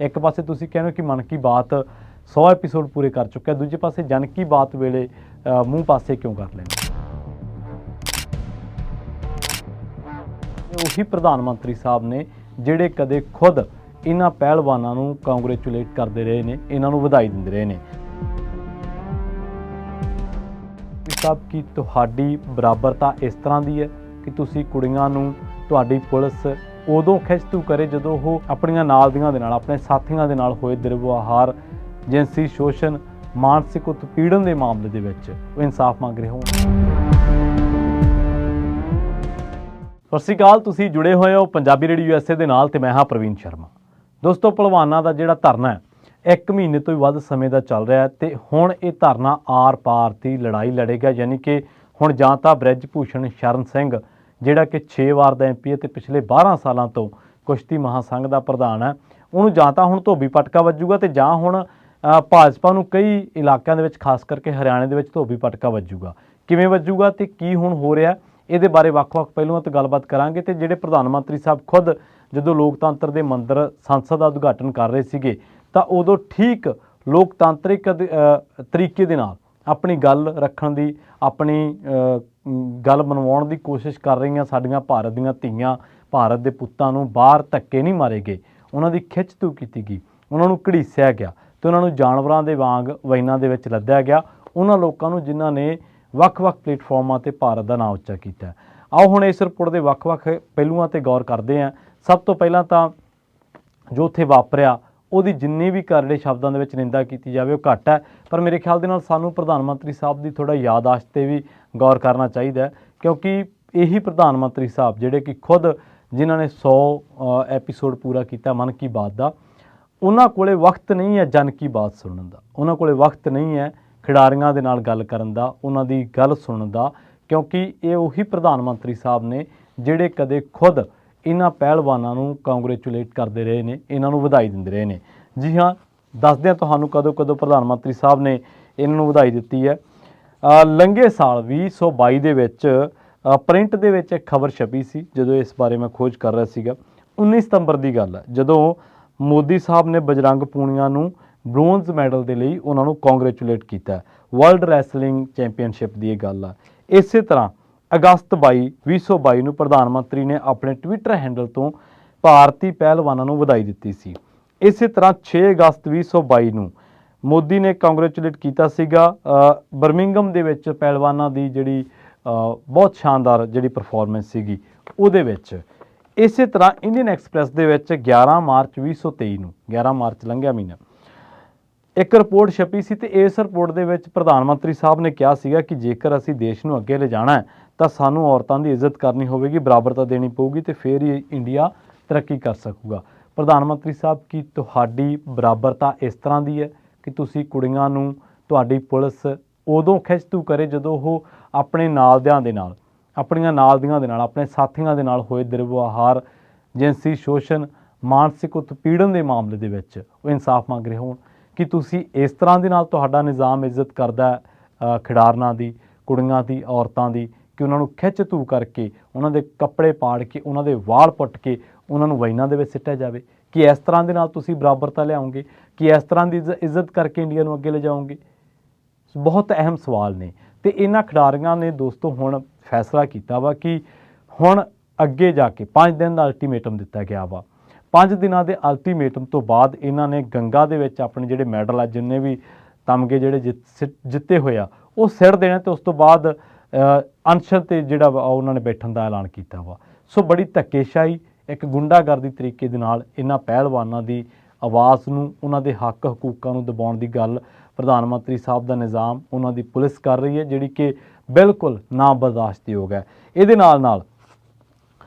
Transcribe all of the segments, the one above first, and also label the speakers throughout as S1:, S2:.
S1: एक पासे तुसीं कहते हो कि मन की बात 100 एपीसोड पूरे कर चुका, दूजे पासे जन की बात वेले मूँह पासे क्यों कर लेंगे। ਉਹੀ ਪ੍ਰਧਾਨ ਮੰਤਰੀ ਸਾਹਿਬ ਨੇ ਜਿਹੜੇ ਕਦੇ ਖੁਦ ਇਹਨਾਂ ਪਹਿਲਵਾਨਾਂ ਨੂੰ ਕੰਗ੍ਰੈਚੁਲੇਟ ਕਰਦੇ ਰਹੇ ਨੇ, ਇਹਨਾਂ ਨੂੰ ਵਧਾਈ ਦਿੰਦੇ ਰਹੇ ਨੇ। ਸਾਹਿਬ ਕੀ ਤੁਹਾਡੀ ਬਰਾਬਰਤਾ ਇਸ ਤਰ੍ਹਾਂ ਦੀ ਹੈ ਕਿ ਤੁਸੀਂ ਕੁੜੀਆਂ ਨੂੰ ਤੁਹਾਡੀ ਪੁਲਿਸ ਉਦੋਂ ਖਿੱਚ-ਤੂ ਕਰੇ ਜਦੋਂ ਉਹ ਆਪਣੀਆਂ ਨਾਲ ਦੀਆਂ ਦੇ ਨਾਲ, ਆਪਣੇ ਸਾਥੀਆਂ ਦੇ ਨਾਲ ਹੋਏ ਦੁਰਵਿਵਹਾਰ, ਜਿਨਸੀ ਸ਼ੋਸ਼ਣ, ਮਾਨਸਿਕ ਉਤਪੀੜਨ ਦੇ ਮਾਮਲੇ ਦੇ ਵਿੱਚ ਉਹ ਇਨਸਾਫ ਮੰਗ ਰਹੇ ਹੋਣ। ਸਤਿ ਸ਼੍ਰੀ ਅਕਾਲ, ਤੁਸੀਂ ਜੁੜੇ ਹੋਏ ਹੋ ਪੰਜਾਬੀ ਰੇਡੀਓ USA ਦੇ ਨਾਲ ਤੇ ਮੈਂ ਹਾਂ ਪ੍ਰਵੀਨ ਸ਼ਰਮਾ। ਦੋਸਤੋ, ਭਲਵਾਨਾਂ ਦਾ ਜਿਹੜਾ ਧਰਨਾ ਹੈ 1 ਮਹੀਨੇ ਤੋਂ ਵੀ ਵੱਧ ਸਮੇਂ ਦਾ ਚੱਲ ਰਿਹਾ ਤੇ ਹੁਣ ਇਹ ਧਰਨਾ ਆਰ-ਪਾਰ ਦੀ ਲੜਾਈ ਲੜੇਗਾ। ਯਾਨੀ ਕਿ ਹੁਣ ਜਾਂ ਤਾਂ ਬ੍ਰਿਜ ਭੂਸ਼ਣ ਸ਼ਰਨ ਸਿੰਘ ਜਿਹੜਾ ਕਿ 6 ਵਾਰ ਦਾ MP ਹੈ ਤੇ ਪਿਛਲੇ 12 ਸਾਲਾਂ ਤੋਂ ਕੁਸ਼ਤੀ ਮਹਾਸੰਘ ਦਾ ਪ੍ਰਧਾਨ ਹੈ, ਉਹਨੂੰ ਜਾਂ ਤਾਂ ਹੁਣ ਧੋਬੀ ਪਟਕਾ ਵੱਜੂਗਾ ਤੇ ਜਾਂ ਹੁਣ ਭਾਜਪਾ ਨੂੰ ਕਈ ਇਲਾਕਿਆਂ ਦੇ ਵਿੱਚ ਖਾਸ ਕਰਕੇ ਹਰਿਆਣੇ ਦੇ ਵਿੱਚ ਧੋਬੀ ਪਟਕਾ ਵੱਜੂਗਾ। ਕਿਵੇਂ ਵੱਜੂਗਾ ਤੇ ਕੀ ਹੁਣ ਹੋ ਰਿਹਾ ਇਹਦੇ ਬਾਰੇ ਵੱਖ-ਵੱਖ ਪਹਿਲੂਆਂ ਤੇ ਗੱਲਬਾਤ ਕਰਾਂਗੇ। ਤੇ ਜਿਹੜੇ ਪ੍ਰਧਾਨ ਮੰਤਰੀ ਸਾਹਿਬ ਖੁਦ ਜਦੋਂ ਲੋਕਤੰਤਰ ਦੇ ਮੰਦਰ ਸੰਸਦ ਦਾ ਉਦਘਾਟਨ ਕਰ ਰਹੇ ਸੀਗੇ ਤਾਂ ਉਦੋਂ ਠੀਕ ਲੋਕਤਾਂਤਰਿਕ ਤਰੀਕੇ ਦੇ ਨਾਲ ਆਪਣੀ ਗੱਲ ਰੱਖਣ ਦੀ, ਆਪਣੀ ਗੱਲ ਮਨਵਾਉਣ ਦੀ ਕੋਸ਼ਿਸ਼ ਕਰ ਰਹੀਆਂ ਸਾਡੀਆਂ ਭਾਰਤ ਦੀਆਂ ਧੀਆਂ, ਭਾਰਤ ਦੇ ਪੁੱਤਾਂ ਨੂੰ ਬਾਹਰ ਧੱਕੇ ਨਹੀਂ ਮਾਰੇ ਗਏ, ਉਹਨਾਂ ਦੀ ਖਿੱਚ ਤੂ ਕੀਤੀ ਗਈ, ਉਹਨਾਂ ਨੂੰ ਘੜੀਸਿਆ ਗਿਆ ਤੇ ਉਹਨਾਂ ਨੂੰ ਜਾਨਵਰਾਂ ਦੇ ਵਾਂਗ ਵੈਨਾਂ ਦੇ ਵਿੱਚ ਲੱਦਿਆ ਗਿਆ। ਉਹਨਾਂ ਲੋਕਾਂ ਨੂੰ ਜਿਨ੍ਹਾਂ ਨੇ ਵੱਖ-ਵੱਖ ਪਲੇਟਫਾਰਮਾਂ ਤੇ ਭਾਰਤ ਦਾ ਨਾਂ ਉੱਚਾ ਕੀਤਾ। ਆਓ ਹੁਣ ਇਸ ਰਿਪੋਰਟ ਦੇ ਵੱਖ-ਵੱਖ ਪਹਿਲੂਆਂ ਤੇ ਗੌਰ ਕਰਦੇ ਹਾਂ। ਸਭ ਤੋਂ ਪਹਿਲਾਂ ਤਾਂ ਜੋ ਉੱਥੇ ਵਾਪਰਿਆ ਉਹਦੀ ਜਿੰਨੀ ਵੀ ਕਰੜੇ ਸ਼ਬਦਾਂ ਦੇ ਵਿੱਚ ਨਿੰਦਾ ਕੀਤੀ ਜਾਵੇ ਉਹ ਘੱਟ ਹੈ, ਪਰ ਮੇਰੇ ਖਿਆਲ ਦੇ ਨਾਲ ਸਾਨੂੰ ਪ੍ਰਧਾਨ ਮੰਤਰੀ ਸਾਹਿਬ ਦੀ ਥੋੜ੍ਹਾ ਯਾਦਾਸ਼ਤ 'ਤੇ ਵੀ ਗੌਰ ਕਰਨਾ ਚਾਹੀਦਾ, ਕਿਉਂਕਿ ਇਹੀ ਪ੍ਰਧਾਨ ਮੰਤਰੀ ਸਾਹਿਬ ਜਿਹੜੇ ਕਿ ਖੁਦ ਜਿਨ੍ਹਾਂ ਨੇ 100 ਐਪੀਸੋਡ ਪੂਰਾ ਕੀਤਾ ਮਨ ਕੀ ਬਾਤ ਦਾ, ਉਹਨਾਂ ਕੋਲੇ ਵਕਤ ਨਹੀਂ ਹੈ ਜਨ ਕੀ ਬਾਤ ਸੁਣਨ ਦਾ, ਉਹਨਾਂ ਕੋਲੇ ਵਕਤ ਨਹੀਂ ਹੈ ਖਿਡਾਰੀਆਂ ਦੇ ਨਾਲ ਗੱਲ ਕਰਨ ਦਾ, ਉਹਨਾਂ ਦੀ ਗੱਲ ਸੁਣਨ ਦਾ, ਕਿਉਂਕਿ ਇਹ ਉਹੀ ਪ੍ਰਧਾਨ ਮੰਤਰੀ ਸਾਹਿਬ ਨੇ ਜਿਹੜੇ ਕਦੇ ਖੁਦ ਇਹਨਾਂ ਪਹਿਲਵਾਨਾਂ ਨੂੰ ਕੰਗ੍ਰੈਚੁਲੇਟ ਕਰਦੇ ਰਹੇ ਨੇ, ਇਹਨਾਂ ਨੂੰ ਵਧਾਈ ਦਿੰਦੇ ਰਹੇ ਨੇ। ਜੀ ਹਾਂ, ਦੱਸਦੇ ਹਾਂ ਤੁਹਾਨੂੰ ਕਦੋਂ ਕਦੋਂ ਪ੍ਰਧਾਨ ਮੰਤਰੀ ਸਾਹਿਬ ਨੇ ਇਹਨਾਂ ਨੂੰ ਵਧਾਈ ਦਿੱਤੀ ਹੈ। ਲੰਘੇ ਸਾਲ 2022 ਦੇ ਵਿੱਚ ਪ੍ਰਿੰਟ ਦੇ ਵਿੱਚ ਇੱਕ ਖਬਰ ਛਪੀ ਸੀ ਜਦੋਂ ਇਸ ਬਾਰੇ ਮੈਂ ਖੋਜ ਕਰ ਰਿਹਾ ਸੀਗਾ। 19 ਸਤੰਬਰ ਦੀ ਗੱਲ ਹੈ ਜਦੋਂ ਮੋਦੀ ਸਾਹਿਬ ਨੇ ਬਜਰੰਗ ਪੂਨੀਆ ਨੂੰ ਬ੍ਰੋਂਜ਼ ਮੈਡਲ ਦੇ ਲਈ ਉਹਨਾਂ ਨੂੰ ਕੰਗ੍ਰੈਚੁਲੇਟ ਕੀਤਾ। ਵਰਲਡ ਰੈਸਲਿੰਗ ਚੈਂਪੀਅਨਸ਼ਿਪ ਦੀ ਇਹ ਗੱਲ ਆ। ਇਸੇ ਤਰ੍ਹਾਂ ਅਗਸਤ 2022 ਨੂੰ ਪ੍ਰਧਾਨ ਮੰਤਰੀ ਨੇ ਆਪਣੇ ਟਵਿੱਟਰ ਹੈਂਡਲ ਤੋਂ ਭਾਰਤੀ ਪਹਿਲਵਾਨਾਂ ਨੂੰ ਵਧਾਈ ਦਿੱਤੀ ਸੀ। ਇਸੇ ਤਰ੍ਹਾਂ 6 ਅਗਸਤ 2022 ਨੂੰ ਮੋਦੀ ਨੇ ਕੰਗ੍ਰੈਚੁਲੇਟ ਕੀਤਾ ਸੀਗਾ ਬਰਮਿੰਗਮ ਦੇ ਵਿੱਚ ਪਹਿਲਵਾਨਾਂ ਦੀ ਜਿਹੜੀ ਬਹੁਤ ਸ਼ਾਨਦਾਰ ਜਿਹੜੀ ਪਰਫਾਰਮੈਂਸ ਸੀਗੀ ਉਹਦੇ ਵਿੱਚ। ਇਸੇ ਤਰ੍ਹਾਂ ਇੰਡੀਅਨ ਐਕਸਪ੍ਰੈਸ ਦੇ ਵਿੱਚ 11 ਮਾਰਚ 2023 ਨੂੰ, 11 ਮਾਰਚ ਲੰਘਿਆ ਮਹੀਨਾ, ਇੱਕ ਰਿਪੋਰਟ ਛਪੀ ਸੀ ਤੇ ਇਸ ਰਿਪੋਰਟ ਦੇ ਵਿੱਚ ਪ੍ਰਧਾਨ ਮੰਤਰੀ ਸਾਹਿਬ ਨੇ ਕਿਹਾ ਸੀਗਾ ਕਿ ਜੇਕਰ ਅਸੀਂ ਦੇਸ਼ ਨੂੰ ਅੱਗੇ ਲਿਜਾਣਾ ਹੈ ਤਾਂ ਸਾਨੂੰ ਔਰਤਾਂ ਦੀ ਇੱਜ਼ਤ ਕਰਨੀ ਹੋਵੇਗੀ, ਬਰਾਬਰਤਾ ਦੇਣੀ ਪਊਗੀ ਤੇ ਫਿਰ ਹੀ ਇੰਡੀਆ ਤਰੱਕੀ ਕਰ ਸਕੂਗਾ। ਪ੍ਰਧਾਨ ਮੰਤਰੀ ਸਾਹਿਬ ਕੀ ਤੁਹਾਡੀ ਬਰਾਬਰਤਾ ਇਸ ਤਰ੍ਹਾਂ ਦੀ ਹੈ ਕਿ ਤੁਸੀਂ ਕੁੜੀਆਂ ਨੂੰ ਤੁਹਾਡੀ ਪੁਲਿਸ ਉਦੋਂ ਖਿੱਚ-ਤੂ ਕਰੇ ਜਦੋਂ ਉਹ ਆਪਣੇ ਨਾਲਦਿਆਂ ਦੇ ਨਾਲ, ਆਪਣੀਆਂ ਨਾਲ ਦੀਆਂ ਦੇ ਨਾਲ, ਆਪਣੇ ਸਾਥੀਆਂ ਦੇ ਨਾਲ ਹੋਏ ਦੁਰਵਿਵਹਾਰ, ਜਿਨਸੀ ਸ਼ੋਸ਼ਣ, ਮਾਨਸਿਕ ਉਤਪੀੜਨ ਦੇ ਮਾਮਲੇ ਦੇ ਵਿੱਚ ਉਹ ਇਨਸਾਫ ਮੰਗ ਰਹੇ ਹੋਣ। ਕਿ ਤੁਸੀਂ ਇਸ ਤਰ੍ਹਾਂ ਦੇ ਨਾਲ ਤੁਹਾਡਾ ਨਿਜ਼ਾਮ ਇੱਜ਼ਤ ਕਰਦਾ ਖਿਡਾਰਨਾਂ ਦੀ, ਕੁੜੀਆਂ ਦੀ, ਔਰਤਾਂ ਦੀ, ਕਿ ਉਹਨਾਂ ਨੂੰ ਖਿੱਚ ਧੂ ਕਰਕੇ, ਉਹਨਾਂ ਦੇ ਕੱਪੜੇ ਪਾੜ ਕੇ, ਉਹਨਾਂ ਦੇ ਵਾਲ ਪੁੱਟ ਕੇ ਉਹਨਾਂ ਨੂੰ ਵੈਨਾਂ ਦੇ ਵਿੱਚ ਸਿੱਟਿਆ ਜਾਵੇ? ਕਿ ਇਸ ਤਰ੍ਹਾਂ ਦੇ ਨਾਲ ਤੁਸੀਂ ਬਰਾਬਰਤਾ ਲਿਆਓਗੇ? ਕਿ ਇਸ ਤਰ੍ਹਾਂ ਦੀ ਇੱਜ਼ਤ ਕਰਕੇ ਇੰਡੀਆ ਨੂੰ ਅੱਗੇ ਲਿਜਾਓਗੇ? ਬਹੁਤ ਅਹਿਮ ਸਵਾਲ ਨੇ ਤੇ ਇਹਨਾਂ ਖਿਡਾਰੀਆਂ ਨੇ ਦੋਸਤੋ ਹੁਣ ਫੈਸਲਾ ਕੀਤਾ ਵਾ ਕਿ ਹੁਣ ਅੱਗੇ ਜਾ ਕੇ 5 ਦਿਨ ਦਾ ਅਲਟੀਮੇਟਮ ਦਿੱਤਾ ਗਿਆ ਵਾ। 5 ਦਿਨਾਂ ਦੇ ਅਲਟੀਮੇਟਮ ਤੋਂ ਬਾਅਦ ਇਹਨਾਂ ਨੇ ਗੰਗਾ ਦੇ ਵਿੱਚ ਆਪਣੇ ਜਿਹੜੇ ਮੈਡਲ ਆ, ਜਿੰਨੇ ਵੀ ਤਮਗੇ ਜਿਹੜੇ ਜਿੱਤੇ ਹੋਏ ਆ, ਉਹ ਸਿਰ ਦੇਣੇ ਤੇ ਉਸ ਤੋਂ ਬਾਅਦ ਅਨਸ਼ਨ 'ਤੇ ਜਿਹੜਾ ਵਾ ਉਹਨਾਂ ਨੇ ਬੈਠਣ ਦਾ ਐਲਾਨ ਕੀਤਾ ਵਾ। ਸੋ ਬੜੀ ਧੱਕੇਸ਼ਾਹੀ, ਇੱਕ ਗੁੰਡਾਗਰਦੀ ਤਰੀਕੇ ਦੇ ਨਾਲ ਇਹਨਾਂ ਪਹਿਲਵਾਨਾਂ ਦੀ ਆਵਾਜ਼ ਨੂੰ, ਉਹਨਾਂ ਦੇ ਹੱਕ ਹਕੂਕਾਂ ਨੂੰ ਦਬਾਉਣ ਦੀ ਗੱਲ ਪ੍ਰਧਾਨ ਮੰਤਰੀ ਸਾਹਿਬ ਦਾ ਨਿਜ਼ਾਮ, ਉਹਨਾਂ ਦੀ ਪੁਲਿਸ ਕਰ ਰਹੀ ਹੈ, ਜਿਹੜੀ ਕਿ ਬਿਲਕੁਲ ਨਾ ਬਰਦਾਸ਼ਤਯੋਗ ਹੈ। ਇਹਦੇ ਨਾਲ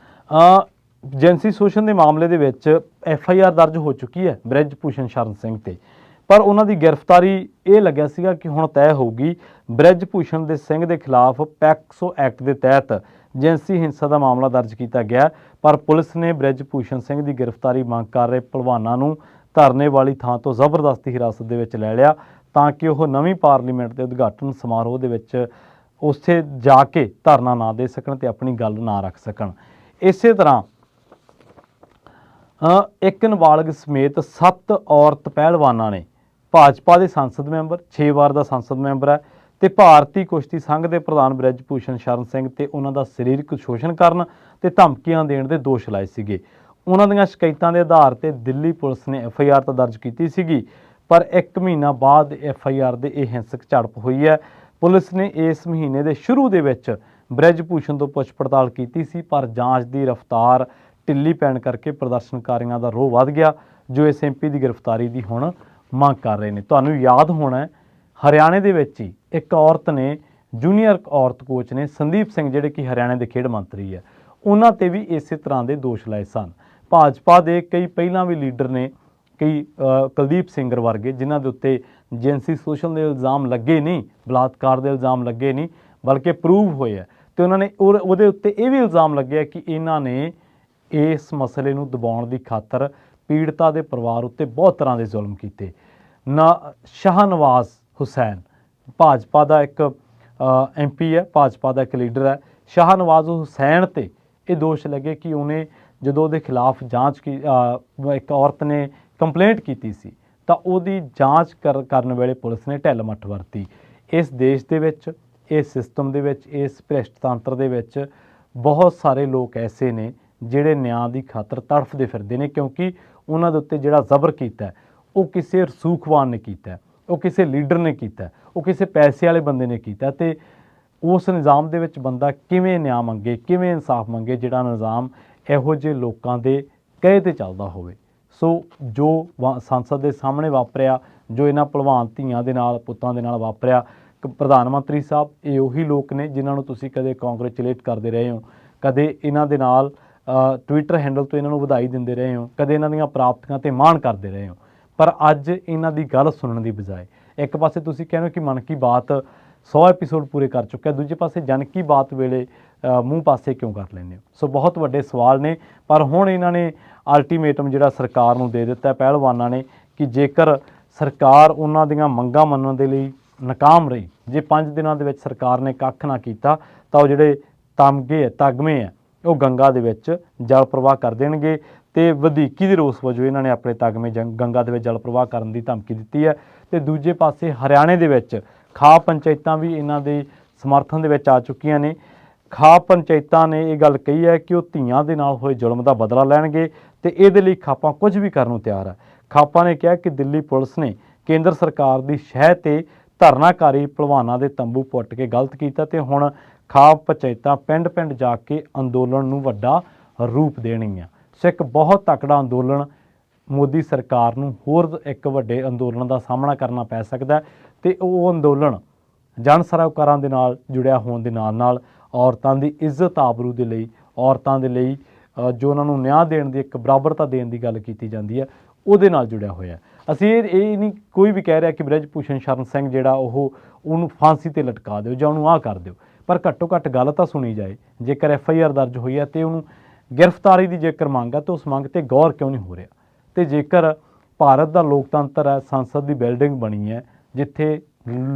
S1: ਜਿਨਸੀ ਸ਼ੋਸ਼ਣ ਦੇ ਮਾਮਲੇ ਦੇ ਵਿੱਚ FIR ਦਰਜ ਹੋ ਚੁੱਕੀ ਹੈ ਬ੍ਰਿਜ ਭੂਸ਼ਣ ਸ਼ਰਨ ਸਿੰਘ 'ਤੇ, ਪਰ ਉਹਨਾਂ ਦੀ ਗ੍ਰਿਫਤਾਰੀ ਇਹ ਲੱਗਿਆ ਸੀਗਾ ਕਿ ਹੁਣ ਤੈਅ ਹੋਊਗੀ। ਬ੍ਰਿਜ ਭੂਸ਼ਣ ਦੇ ਸਿੰਘ ਦੇ ਖਿਲਾਫ ਪੈਕਸੋ ਐਕਟ ਦੇ ਤਹਿਤ ਜਿਨਸੀ ਹਿੰਸਾ ਦਾ ਮਾਮਲਾ ਦਰਜ ਕੀਤਾ ਗਿਆ, ਪਰ ਪੁਲਿਸ ਨੇ ਬ੍ਰਿਜ ਭੂਸ਼ਣ ਸਿੰਘ ਦੀ ਗ੍ਰਿਫਤਾਰੀ ਮੰਗ ਕਰ ਰਹੇ ਭਲਵਾਨਾਂ ਨੂੰ ਧਰਨੇ ਵਾਲੀ ਥਾਂ ਤੋਂ ਜ਼ਬਰਦਸਤੀ ਹਿਰਾਸਤ ਦੇ ਵਿੱਚ ਲੈ ਲਿਆ ਤਾਂ ਕਿ ਉਹ ਨਵੀਂ ਪਾਰਲੀਮੈਂਟ ਦੇ ਉਦਘਾਟਨ ਸਮਾਰੋਹ ਦੇ ਵਿੱਚ ਉੱਥੇ ਜਾ ਕੇ ਧਰਨਾ ਨਾ ਦੇ ਸਕਣ ਤੇ ਆਪਣੀ ਗੱਲ ਨਾ ਰੱਖ ਸਕਣ। ਇਸੇ ਤਰ੍ਹਾਂ ਇੱਕ ਨਾਬਾਲਗ ਸਮੇਤ 7 ਔਰਤ ਪਹਿਲਵਾਨਾਂ ਨੇ ਭਾਜਪਾ ਦੇ ਸੰਸਦ ਮੈਂਬਰ 6 ਵਾਰ ਦਾ ਸੰਸਦ ਮੈਂਬਰ ਹੈ ਤੇ ਭਾਰਤੀ ਕੁਸ਼ਤੀ ਸੰਘ ਦੇ ਪ੍ਰਧਾਨ ਬ੍ਰਿਜ ਭੂਸ਼ਣ ਸ਼ਰਨ ਸਿੰਘ ਤੇ ਉਹਨਾਂ ਦਾ ਸਰੀਰਕ ਸ਼ੋਸ਼ਣ ਕਰਨ ਤੇ ਧਮਕੀਆਂ ਦੇਣ ਦੇ ਦੋਸ਼ ਲਾਏ ਸੀਗੇ। ਉਹਨਾਂ ਦੀਆਂ ਸ਼ਿਕਾਇਤਾਂ ਦੇ ਆਧਾਰ ਤੇ ਦਿੱਲੀ ਪੁਲਿਸ ਨੇ FIR ਤਾਂ ਦਰਜ ਕੀਤੀ ਸੀਗੀ, ਪਰ 1 ਮਹੀਨਾ ਬਾਅਦ FIR ਦੇ ਇਹ ਹਿੰਸਕ ਝੜਪ ਹੋਈ ਹੈ। ਪੁਲਿਸ ਨੇ ਇਸ ਮਹੀਨੇ ਦੇ ਸ਼ੁਰੂ ਦੇ ਵਿੱਚ ਬ੍ਰਿਜ ਭੂਸ਼ਣ ਤੋਂ ਪੁੱਛ ਪੜਤਾਲ ਕੀਤੀ ਸੀ, ਪਰ ਜਾਂਚ ਦੀ ਰਫ਼ਤਾਰ ਢਿੱਲੀ ਪੈਣ ਕਰਕੇ ਪ੍ਰਦਰਸ਼ਨਕਾਰੀਆਂ ਦਾ ਰੋਹ ਵੱਧ ਗਿਆ, ਜੋ ਇਸ MP ਦੀ ਗ੍ਰਿਫਤਾਰੀ ਦੀ ਹੁਣ ਮੰਗ ਕਰ ਰਹੇ ਨੇ। ਤੁਹਾਨੂੰ ਯਾਦ ਹੋਣਾ ਹੈ, ਹਰਿਆਣੇ ਦੇ ਵਿੱਚ ਹੀ ਇੱਕ ਔਰਤ ਨੇ, ਜੂਨੀਅਰ ਔਰਤ ਕੋਚ ਨੇ ਸੰਦੀਪ ਸਿੰਘ, ਜਿਹੜੇ ਕਿ ਹਰਿਆਣੇ ਦੇ ਖੇਡ ਮੰਤਰੀ ਹੈ, ਉਹਨਾਂ ਤੇ ਵੀ ਇਸੇ ਤਰ੍ਹਾਂ ਦੇ ਦੋਸ਼ ਲਾਏ ਸਨ। ਭਾਜਪਾ ਦੇ ਕਈ ਪਹਿਲਾਂ ਵੀ ਲੀਡਰ ਨੇ, ਕਈ ਕੁਲਦੀਪ ਸਿੰਘਰ ਵਰਗੇ, ਜਿਨ੍ਹਾਂ ਦੇ ਉੱਤੇ ਜਿਨਸੀ ਸ਼ੋਸ਼ਣ ਦੇ ਇਲਜ਼ਾਮ ਲੱਗੇ ਨਹੀਂ, ਬਲਾਤਕਾਰ ਦੇ ਇਲਜ਼ਾਮ ਲੱਗੇ ਨਹੀਂ, ਬਲਕਿ ਪ੍ਰੂਵ ਹੋਏ ਹੈ। ਤੇ ਉਹਨਾਂ ਨੇ ਉਹਦੇ ਉੱਤੇ ਇਹ ਵੀ ਇਲਜ਼ਾਮ ਲੱਗਿਆ ਕਿ ਇਹਨਾਂ ਨੇ ਇਸ ਮਸਲੇ ਨੂੰ ਦਬਾਉਣ ਦੀ ਖਾਤਰ ਪੀੜਤਾ ਦੇ ਪਰਿਵਾਰ ਉੱਤੇ ਬਹੁਤ ਤਰ੍ਹਾਂ ਦੇ ਜ਼ੁਲਮ ਕੀਤੇ। ਸ਼ਾਹਨਵਾਜ਼ ਹੁਸੈਨ ਭਾਜਪਾ ਦਾ ਇੱਕ MP ਹੈ, ਭਾਜਪਾ ਦਾ ਇੱਕ ਲੀਡਰ ਹੈ। ਸ਼ਾਹਨਵਾਜ਼ ਹੁਸੈਨ ਤੇ ਇਹ ਦੋਸ਼ ਲੱਗੇ ਕਿ ਉਹਨੇ ਜਦੋਂ ਉਹਦੇ ਖਿਲਾਫ ਜਾਂਚ ਕੀ ਇੱਕ ਔਰਤ ਨੇ ਕੰਪਲੇਂਟ ਕੀਤੀ ਸੀ ਤਾਂ ਉਹਦੀ ਜਾਂਚ ਕਰਨ ਵੇਲੇ ਪੁਲਿਸ ਨੇ ਢਿੱਲ ਮੱਠ ਵਰਤੀ। ਇਸ ਦੇਸ਼ ਦੇ ਵਿੱਚ, ਇਸ ਸਿਸਟਮ ਦੇ ਵਿੱਚ, ਇਸ ਭ੍ਰਿਸ਼ਟਤੰਤਰ ਦੇ ਵਿੱਚ ਬਹੁਤ ਸਾਰੇ ਲੋਕ ਐਸੇ ਨੇ ਜਿਹੜੇ ਨਿਆਂ ਦੀ ਖਾਤਰ ਤੜਫਦੇ ਫਿਰਦੇ ਨੇ, ਕਿਉਂਕਿ ਉਹਨਾਂ ਦੇ ਉੱਤੇ ਜਿਹੜਾ ਜ਼ਬਰ ਕੀਤਾ ਉਹ ਕਿਸੇ ਰਸੂਖਵਾਨ ਨੇ ਕੀਤਾ, ਉਹ ਕਿਸੇ ਲੀਡਰ ਨੇ ਕੀਤਾ, ਉਹ ਕਿਸੇ ਪੈਸੇ ਵਾਲੇ ਬੰਦੇ ਨੇ ਕੀਤਾ। ਤੇ ਉਸ ਨਿਜ਼ਾਮ ਦੇ ਵਿੱਚ ਬੰਦਾ ਕਿਵੇਂ ਨਿਆਂ ਮੰਗੇ, ਕਿਵੇਂ ਇਨਸਾਫ ਮੰਗੇ, ਜਿਹੜਾ ਨਿਜ਼ਾਮ ਇਹੋ ਜਿਹੇ ਲੋਕਾਂ ਦੇ ਕਹੇ 'ਤੇ ਚੱਲਦਾ ਹੋਵੇ। ਸੋ ਜੋ ਸੰਸਦ ਦੇ ਸਾਹਮਣੇ ਵਾਪਰਿਆ, ਜੋ ਇਹਨਾਂ ਭਲਵਾਨ ਧੀਆਂ ਦੇ ਨਾਲ, ਪੁੱਤਾਂ ਦੇ ਨਾਲ ਵਾਪਰਿਆ, ਪ੍ਰਧਾਨ ਮੰਤਰੀ ਸਾਹਿਬ ਇਹ ਉਹੀ ਲੋਕ ਨੇ ਜਿਨ੍ਹਾਂ ਨੂੰ ਤੁਸੀਂ ਕਦੇ ਕੰਗ੍ਰੈਚੁਲੇਟ ਕਰਦੇ ਰਹੇ ਹੋ, ਕਦੇ ਇਹਨਾਂ ਦੇ ਨਾਲ ਟਵਿੱਟਰ ਹੈਂਡਲ ਤੋਂ ਇਹਨਾਂ ਨੂੰ ਵਧਾਈ ਦਿੰਦੇ ਰਹੇ ਹੋ, ਕਦੇ ਇਹਨਾਂ ਦੀਆਂ ਪ੍ਰਾਪਤੀਆਂ 'ਤੇ ਮਾਣ ਕਰਦੇ ਰਹੇ ਹੋ, ਪਰ ਅੱਜ ਇਹਨਾਂ ਦੀ ਗੱਲ ਸੁਣਨ ਦੀ ਬਜਾਏ ਇੱਕ ਪਾਸੇ ਤੁਸੀਂ ਕਹਿੰਦੇ ਹੋ ਕਿ ਮਨ ਕੀ ਬਾਤ 100 ਐਪੀਸੋਡ ਪੂਰੇ ਕਰ ਚੁੱਕਿਆ, ਦੂਜੇ ਪਾਸੇ ਜਨ ਕੀ ਬਾਤ ਵੇਲੇ ਮੂੰਹ ਪਾਸੇ ਕਿਉਂ ਕਰ ਲੈਂਦੇ ਹੋ? ਸੋ ਬਹੁਤ ਵੱਡੇ ਸਵਾਲ ਨੇ, ਪਰ ਹੁਣ ਇਹਨਾਂ ਨੇ ਅਲਟੀਮੇਟਮ ਜਿਹੜਾ ਸਰਕਾਰ ਨੂੰ ਦੇ ਦਿੱਤਾ ਪਹਿਲਵਾਨਾਂ ਨੇ ਕਿ ਜੇਕਰ ਸਰਕਾਰ ਉਹਨਾਂ ਦੀਆਂ ਮੰਗਾਂ ਮੰਨਣ ਦੇ ਲਈ ਨਾਕਾਮ ਰਹੀ, ਜੇ 5 ਦਿਨਾਂ ਦੇ ਵਿੱਚ ਸਰਕਾਰ ਨੇ ਕੱਖ ਨਾ ਕੀਤਾ ਤਾਂ ਉਹ ਜਿਹੜੇ ਤਗਮੇ ਹੈ ਉਹ ਗੰਗਾ ਦੇ ਵਿੱਚ ਜਲ ਪ੍ਰਵਾਹ ਕਰ ਦੇਣਗੇ। ਤੇ ਵਧੀਕੀ ਦੇ ਰੋਸ ਵਜੋਂ ਇਹਨਾਂ ਨੇ ਆਪਣੇ ਤਗਮੇ ਗੰਗਾ ਦੇ ਵਿੱਚ ਜਲ ਪ੍ਰਵਾਹ ਕਰਨ ਦੀ ਧਮਕੀ ਦਿੱਤੀ ਹੈ। ਤੇ ਦੂਜੇ ਪਾਸੇ ਹਰਿਆਣੇ ਦੇ ਵਿੱਚ ਖਾਪ ਪੰਚਾਇਤਾਂ ਵੀ ਇਹਨਾਂ ਦੇ ਸਮਰਥਨ ਦੇ ਵਿੱਚ ਆ ਚੁੱਕੀਆਂ ਨੇ। ਖਾਪ ਪੰਚਾਇਤਾਂ ਨੇ ਇਹ ਗੱਲ ਕਹੀ ਹੈ ਕਿ ਉਹ ਧੀਆਂ ਦੇ ਨਾਲ ਹੋਏ ਜ਼ੁਲਮ ਦਾ ਬਦਲਾ ਲੈਣਗੇ ਤੇ ਇਹਦੇ ਲਈ ਖਾਪਾਂ ਕੁਝ ਵੀ ਕਰਨ ਨੂੰ ਤਿਆਰ ਹੈ। ਖਾਪਾਂ ਨੇ ਕਿਹਾ ਕਿ ਦਿੱਲੀ ਪੁਲਿਸ ਨੇ ਕੇਂਦਰ ਸਰਕਾਰ ਦੀ ਸ਼ਹਿ ਤੇ ਧਰਨਾਕਾਰੀ ਭਲਵਾਨਾਂ ਦੇ ਤੰਬੂ ਪੁੱਟ ਕੇ ਗਲਤ ਕੀਤਾ ਤੇ ਹੁਣ ਖਾਪ ਪੰਚਾਇਤਾਂ ਪਿੰਡ-ਪਿੰਡ ਜਾ ਕੇ ਅੰਦੋਲਨ ਨੂੰ ਵੱਡਾ ਰੂਪ ਦੇਣਗੀਆਂ। ਸੋ ਇੱਕ ਬਹੁਤ ਤਕੜਾ ਅੰਦੋਲਨ, ਮੋਦੀ ਸਰਕਾਰ ਨੂੰ ਹੋਰ ਇੱਕ ਵੱਡੇ ਅੰਦੋਲਨ ਦਾ ਸਾਹਮਣਾ ਕਰਨਾ ਪੈ ਸਕਦਾ ਤੇ ਉਹ ਅੰਦੋਲਨ ਜਨ ਸਰੋਕਾਰਾਂ ਦੇ ਨਾਲ ਜੁੜਿਆ ਹੋਣ ਦੇ ਨਾਲ ਔਰਤਾਂ ਦੀ ਇੱਜ਼ਤ ਆਬਰੂ ਦੇ ਲਈ, ਔਰਤਾਂ ਦੇ ਲਈ ਜੋ ਉਹਨਾਂ ਨੂੰ ਨਿਆਂ ਦੇਣ ਦੀ, ਇੱਕ ਬਰਾਬਰਤਾ ਦੇਣ ਦੀ ਗੱਲ ਕੀਤੀ ਜਾਂਦੀ ਹੈ, ਉਹਦੇ ਨਾਲ ਜੁੜਿਆ ਹੋਇਆ। ਅਸੀਂ ਇਹ ਨਹੀਂ ਕੋਈ ਵੀ ਕਹਿ ਰਿਹਾ ਕਿ ਬ੍ਰਿਜ ਭੂਸ਼ਣ ਸ਼ਰਨ ਸਿੰਘ ਜਿਹੜਾ ਉਹਨੂੰ ਫਾਂਸੀ 'ਤੇ ਲਟਕਾ ਦਿਓ ਜਾਂ ਉਹਨੂੰ ਆਹ ਕਰ ਦਿਓ, ਪਰ ਘੱਟੋ ਘੱਟ ਗੱਲ ਤਾਂ ਸੁਣੀ ਜਾਏ। ਜੇਕਰ FIR ਦਰਜ ਹੋਈ ਹੈ ਤੇ ਉਹਨੂੰ ਗ੍ਰਿਫਤਾਰੀ ਦੀ ਜੇਕਰ ਮੰਗ ਹੈ ਤਾਂ ਉਸ ਮੰਗ 'ਤੇ ਗੌਰ ਕਿਉਂ ਨਹੀਂ ਹੋ ਰਿਹਾ? ਤੇ ਜੇਕਰ ਭਾਰਤ ਦਾ ਲੋਕਤੰਤਰ ਹੈ, ਸੰਸਦ ਦੀ ਬਿਲਡਿੰਗ ਬਣੀ ਹੈ ਜਿੱਥੇ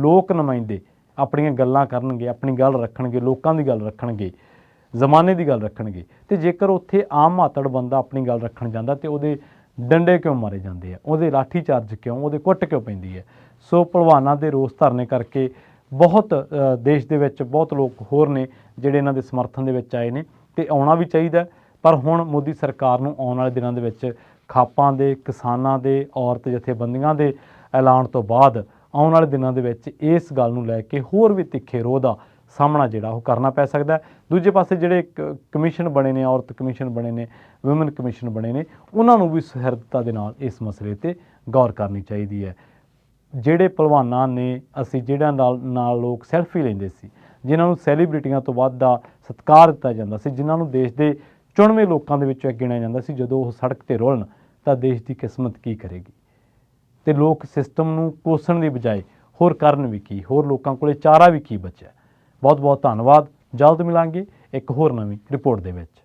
S1: ਲੋਕ ਨੁਮਾਇੰਦੇ ਆਪਣੀਆਂ ਗੱਲਾਂ ਕਰਨਗੇ, ਆਪਣੀ ਗੱਲ ਰੱਖਣਗੇ, ਲੋਕਾਂ ਦੀ ਗੱਲ ਰੱਖਣਗੇ, ਜ਼ਮਾਨੇ ਦੀ ਗੱਲ ਰੱਖਣਗੇ, ਤੇ ਜੇਕਰ ਉੱਥੇ ਆਮ ਮਾਤੜ ਬੰਦਾ ਆਪਣੀ ਗੱਲ ਰੱਖਣ ਜਾਂਦਾ ਤੇ ਉਹਦੇ ਡੰਡੇ ਕਿਉਂ ਮਾਰੇ ਜਾਂਦੇ ਆ, ਉਹਦੇ ਲਾਠੀ ਚਾਰਜ ਕਿਉਂ, ਉਹਦੇ ਕੁੱਟ ਕਿਉਂ ਪੈਂਦੀ ਹੈ? ਸੋ ਭਲਵਾਨਾਂ ਦੇ ਰੋਸ ਧਰਨੇ ਕਰਕੇ ਬਹੁਤ ਦੇਸ਼ ਦੇ ਵਿੱਚ ਬਹੁਤ ਲੋਕ ਹੋਰ ਨੇ ਜਿਹੜੇ ਇਹਨਾਂ ਦੇ ਸਮਰਥਨ ਦੇ ਵਿੱਚ ਆਏ ਨੇ ਤੇ ਆਉਣਾ ਵੀ ਚਾਹੀਦਾ। ਪਰ ਹੁਣ ਮੋਦੀ ਸਰਕਾਰ ਨੂੰ ਆਉਣ ਵਾਲੇ ਦਿਨਾਂ ਦੇ ਵਿੱਚ ਖਾਪਾਂ ਦੇ, ਕਿਸਾਨਾਂ ਦੇ, ਔਰਤ ਜਥੇਬੰਦੀਆਂ ਦੇ ਐਲਾਨ ਤੋਂ ਬਾਅਦ ਆਉਣ ਵਾਲੇ ਦਿਨਾਂ ਦੇ ਵਿੱਚ ਇਸ ਗੱਲ ਨੂੰ ਲੈ ਕੇ ਹੋਰ ਵੀ ਤਿੱਖੇ ਰੋਹ ਦਾ ਸਾਹਮਣਾ ਜਿਹੜਾ ਉਹ ਕਰਨਾ ਪੈ ਸਕਦਾ। ਦੂਜੇ ਪਾਸੇ ਜਿਹੜੇ ਕਮਿਸ਼ਨ ਬਣੇ ਨੇ, ਔਰਤ ਕਮਿਸ਼ਨ ਬਣੇ ਨੇ, ਵੂਮਨ ਕਮਿਸ਼ਨ ਬਣੇ ਨੇ, ਉਹਨਾਂ ਨੂੰ ਵੀ ਸੁਹਿਰਦਤਾ ਦੇ ਨਾਲ ਇਸ ਮਸਲੇ 'ਤੇ ਗੌਰ ਕਰਨੀ ਚਾਹੀਦੀ ਹੈ। ਜਿਹੜੇ ਭਲਵਾਨਾਂ ਨੇ, ਅਸੀਂ ਜਿਹੜਾ ਨਾਲ ਲੋਕ ਸੈਲਫੀ ਲੈਂਦੇ ਸੀ, ਜਿਨ੍ਹਾਂ ਨੂੰ ਸੈਲੀਬ੍ਰਿਟੀਆਂ ਤੋਂ ਵੱਧ ਦਾ ਸਤਿਕਾਰ ਦਿੱਤਾ ਜਾਂਦਾ ਸੀ, ਜਿਨ੍ਹਾਂ ਨੂੰ ਦੇਸ਼ ਦੇ ਚੁਣਵੇਂ ਲੋਕਾਂ ਦੇ ਵਿੱਚੋਂ ਗਿਣਿਆ ਜਾਂਦਾ ਸੀ, ਜਦੋਂ ਉਹ ਸੜਕ 'ਤੇ ਰੁਲਣ ਤਾਂ ਦੇਸ਼ ਦੀ ਕਿਸਮਤ ਕੀ ਕਰੇਗੀ? ਤੇ ਲੋਕ ਸਿਸਟਮ ਨੂੰ ਕੋਸਣ ਦੀ ਬਜਾਏ ਹੋਰ ਕਰਨ ਵੀ ਕੀ? ਹੋਰ ਲੋਕਾਂ ਕੋਲੇ ਚਾਰਾ ਵੀ ਕੀ ਬਚਿਆ? ਬਹੁਤ ਬਹੁਤ ਧੰਨਵਾਦ। ਜਲਦ ਮਿਲਾਂਗੇ ਇੱਕ ਹੋਰ ਨਵੀਂ ਰਿਪੋਰਟ ਦੇ ਵਿੱਚ।